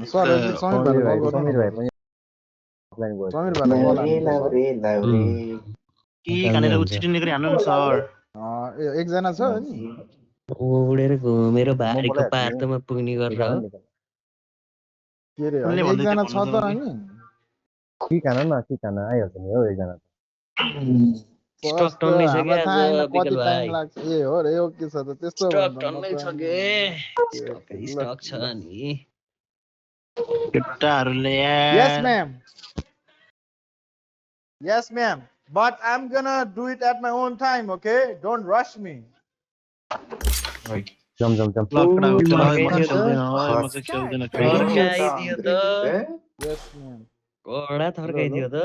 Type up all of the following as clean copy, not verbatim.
Sir एकचोटि समीर भाइलाई call गर्नु समीर न भाइ पनि अफलाइन गयो समीर भाइलाई कल हान्नु त सर कि खानेर उछिटिने गरी हान्नु नि सर एकजना छ नि उडेर घुमेर म भारीको बोलाइहाल्छु नि पार्टमा पुग्ने गरेर हो के अरे उसले होइन भन्दै एकजना थियो छ त भन्नु अनि सिकान आइहाल्छ नि हो एकजना स्टक कस्तो टन्नै छ हामीलाई क्या थाहा छैन आज कति विकल टाइम भाइ लाग्छ ए हो रे हो के छ त त्यस्तो स्टक भन्दा टन्नै छ के स्टक छ नि केटाहरूले यस ma'am Yes, ma'am. But I'm gonna do it at my own time, okay? Don't rush me. जम लकडा हो फर्काइदियो खेल्दैन त म चाहिँ खेल्दैन थर्काइदियो त Yes, ma'am. कडा थर्काइदियो त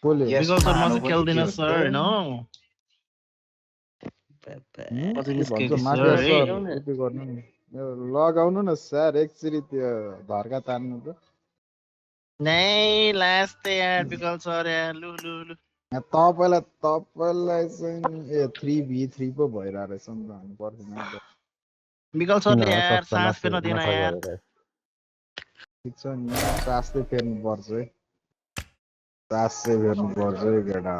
बोले बिकल सर म चाहिँ खेल्दिनँ सर होइन पछि के भन्छ निस्केको माफिया सर है सर उति गर्नु नि यो लगाउनु न सर एकचोटि त्यो धर्का तान्नु त नै लास्ट यार बिकल सर यार लु लु लु तपाईँलाई चाहिँ नि ए 3v3 पो भइरहेको रहेछ नि त हामी पर्दैन नि त बिकल सरले यार सास फेर्न दिएन यार ठिक छ नि सास चाहिँ फेर्नु पर्छ है सास चाहिँ फेर्नु पर्छ है केटा